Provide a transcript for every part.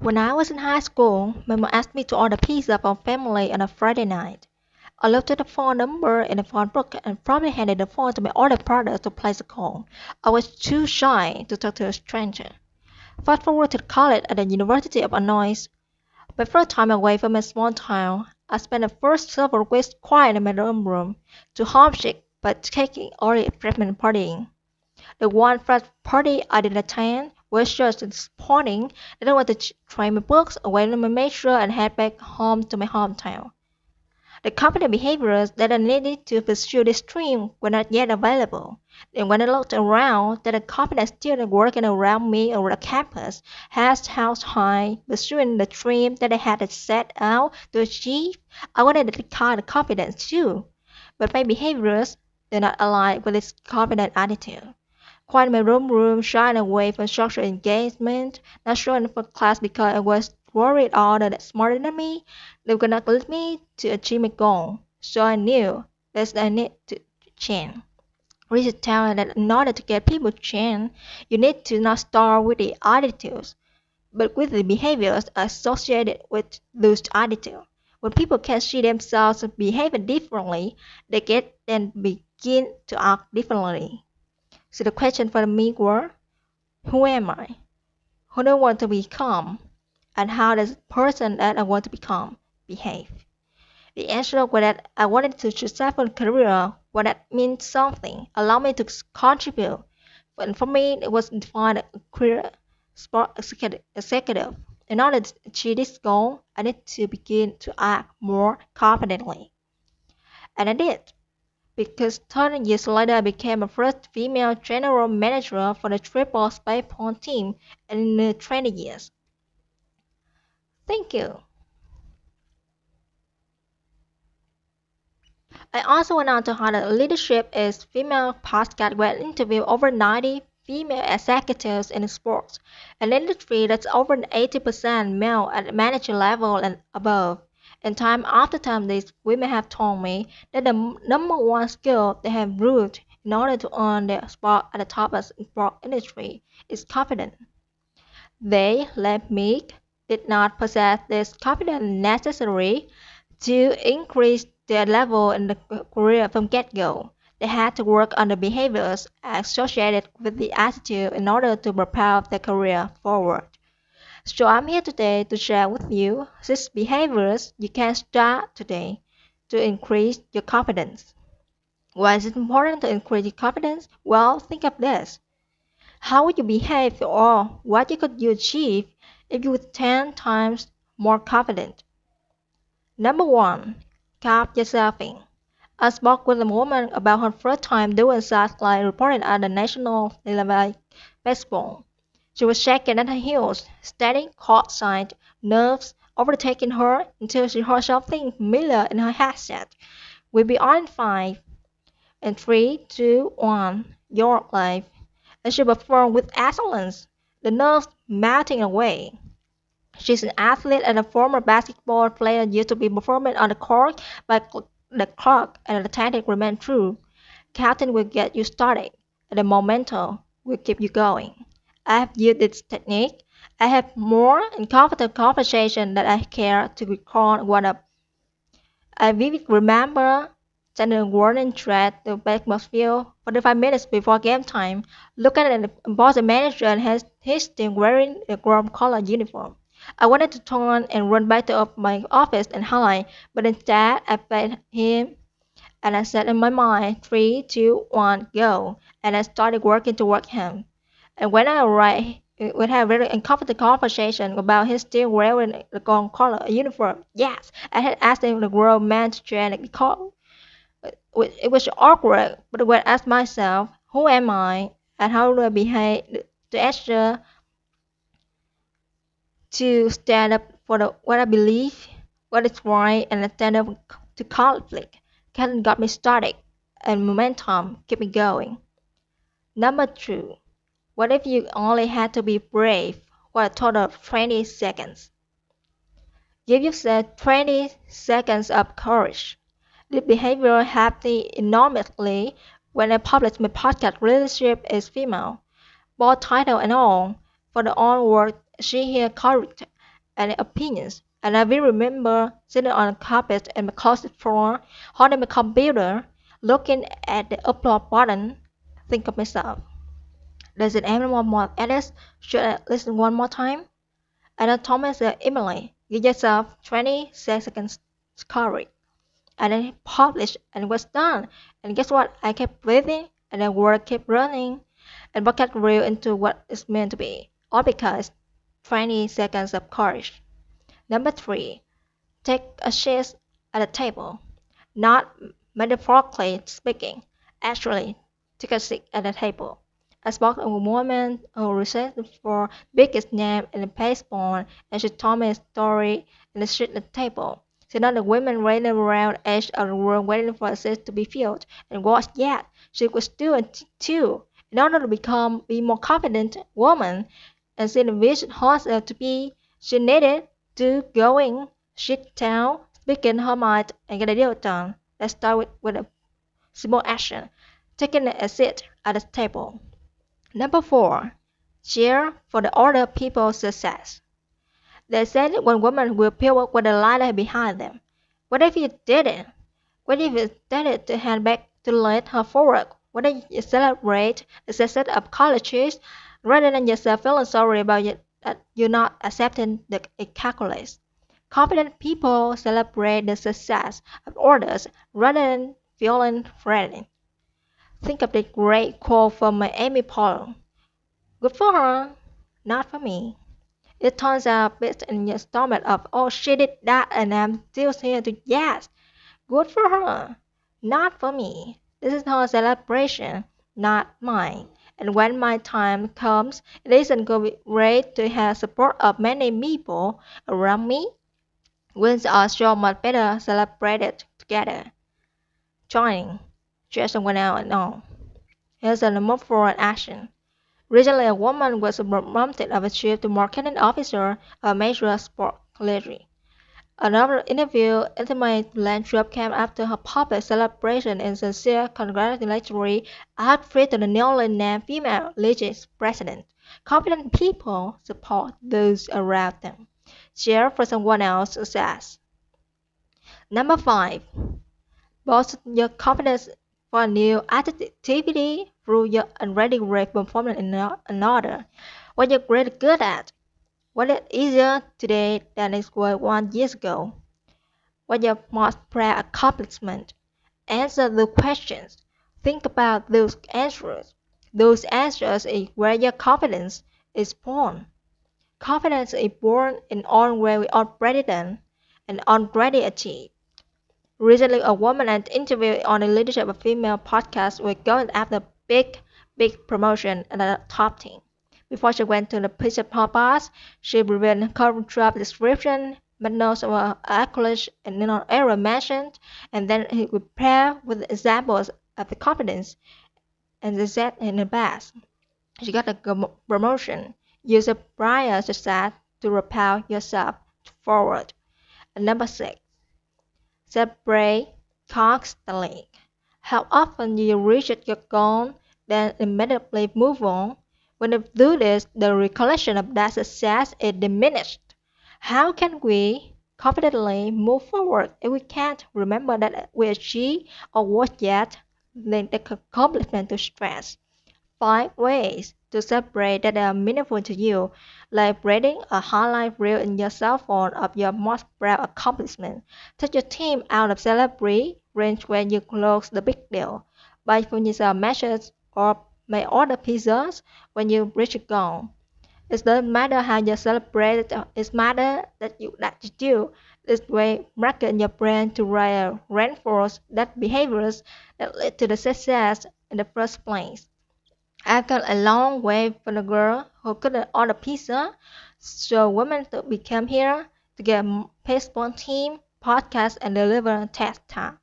When I was in high school, my mom asked me to order pizza for family on a Friday night. I looked at the phone number in the phone book and promptly handed the phone to my order partner to place a call. I was too shy to talk to a stranger. Fast forward to college at the University of Illinois. My first time away from my small town, I spent the first several weeks quiet in my dorm room, too homesick but taking early freshman partying. The one frat party I didn't attend was just disappointing that I wanted to throw my books away from my major and head back home to my hometown. The confident behaviors that I needed to pursue this dream were not yet available. And when I looked around, that the confident students working around me on the campus had held high, pursuing the dream that I had set out to achieve, I wanted that kind of confidence too. But my behaviors did not align with this confident attitude. Quiet in my room, shying away from social engagement, not showing up for class because I was worried all that smarter than me, they would not let me to achieve my goal. So I knew that I need to change. Research tells that in order to get people to change, you need to not start with the attitudes, but with the behaviors associated with those attitudes. When people can see themselves behaving differently, they can then begin to act differently. So the question for me were, who am I? Who do I want to become? And how does the person that I want to become behave? The answer was that I wanted to successful career, what that means something, allow me to contribute. But for me, it was defined a career sport executive. In order to achieve this goal, I need to begin to act more confidently. And I did, because 30 years later I became the first female general manager for the triple space pole team in the 20 years. Thank you. I also went on to hire leadership as female podcast where I interviewed over 90 female executives in sports, an industry that's over 80% male at manager level and above. And time after time, these women have told me that the number one skill they have proved in order to earn their spot at the top of the sport industry is confidence. They, like me, did not possess this confidence necessary to increase their level in the career from get-go. They had to work on the behaviors associated with the attitude in order to propel their career forward. So I'm here today to share with you 6 behaviors you can start today to increase your confidence. Why is it important to increase your confidence? Well, think of this. How would you behave or what could you achieve if you were 10 times more confident? Number 1. Count yourself in. I spoke with a woman about her first time doing satellite reporting at the National Level Festival. She was shaking at her heels, standing courtside, nerves overtaking her until she heard something familiar in her headset. We'll be on in 5, and 3, 2, 1, your life. And she performed with excellence, the nerves melting away. She's an athlete and a former basketball player used to be performing on the court, but the clock and the tactic remain true. Counting will get you started, and the momentum will keep you going. I have used this technique. I have more and confident conversation that I care to record what up. I vividly remember standing in warning thread to Bakersfield 45 minutes before game time, looking at the boss manager and his team wearing a ground color uniform. I wanted to turn and run back to my office and hide, but instead I faced him and I said in my mind, 3, 2, 1, go, and I started working toward him. And when I arrived, we had a very uncomfortable conversation about his still wearing the gold color uniform. Yes, I had asked him the grown man to join the call. It was awkward, but when I asked myself, who am I and how do I behave to answer to stand up for what I believe, what is right, and stand up to conflict. Kevin got me started, and momentum kept me going. Number 2. What if you only had to be brave for a total of 20 seconds? Give yourself 20 seconds of courage. This behavior helped me enormously when I published my podcast Leadership is Female, both title and all, for the onward she here courage. and opinions. And I will remember sitting on a carpet in my closet floor, holding my computer, looking at the upload button, think of myself. Does it ever want more edits? Should I listen one more time? And I told myself, Emily, give yourself 20 seconds courage. And then he published and it was done. And guess what? I kept breathing and the world kept running and what got real into what it's meant to be. All because 20 seconds of courage. Number three, take a seat at the table. Not metaphorically speaking, actually take a seat at the table. I spoke to a woman who received for biggest name in the baseball and she told me a story in the street at the table. She know the women running around the edge of the room waiting for a seat to be filled, and worse yet, she was still a too. In order to be more confident woman and see the vision herself to be, she needed to going, sit down, speak in her mind, and get a deal done. Let's start with a simple action, taking a seat at the table. Number four, cheer for the other people's success. They said one woman will pivot with a ladder behind them. What if you didn't? What if you started to hand back to lead her forward? What if you celebrate the success of colleges rather than yourself feeling sorry about it that you're not accepting the calculus? Confident people celebrate the success of others rather than feeling threatened. Think of the great quote from Amy Poehler. Good for her, not for me. It turns out based in your stomach of oh she did that and I'm still here to yes. Good for her, not for me. This is her celebration, not mine. And when my time comes, it isn't going to be great to have support of many people around me. Wins are so much better celebrated together. Joining, just someone else and all. Here's a number for an action. Recently, a woman was promoted as a chief to marketing officer of a major sport collegiate. Another interview intimate Landrup came after her public celebration and sincere congratulatory outfit to the newly named female league's president. Confident people support those around them. Cheer for someone else's success. Number five, boost your confidence for a new activity through your already great performance in another. What you're really good at. What is easier today than it was 1 year ago? What your most proud accomplishment? Answer the questions. Think about those answers. Those answers is where your confidence is born. Confidence is born in all where we already done and already achieved. Recently, a woman at interview on the leadership of female podcast was going after big promotion at the top team. Before she went to the pizza podcast, she revealed her job description, made notes of her accolades and error mentioned, and then he prepared with examples of the confidence and the set in the past. She got a promotion. Use a prior success to propel yourself forward. And number six, celebrate constantly. How often do you reach your goal, then immediately move on? When you do this, the recollection of that success is diminished. How can we confidently move forward if we can't remember that we achieved or what yet link the accomplishment to stress? 5 ways to celebrate that are meaningful to you, like creating a highlight reel in your cell phone of your most proud accomplishment. Take your team out of celebrity range when you close the big deal. Buy furniture matches or may order pizzas when you reach a goal. It doesn't matter how you celebrate it, it matters that you do. This way, market your brand to reinforce that behaviors that lead to the success in the first place. I've got a long way from the girl who couldn't order pizza, so women to become here to get a baseball team, podcast, and deliver test time.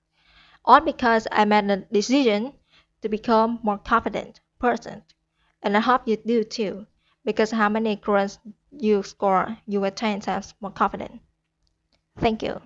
All because I made the decision to become more confident person. And I hope you do too, because how many currents you score, you will 10 times more confident. Thank you.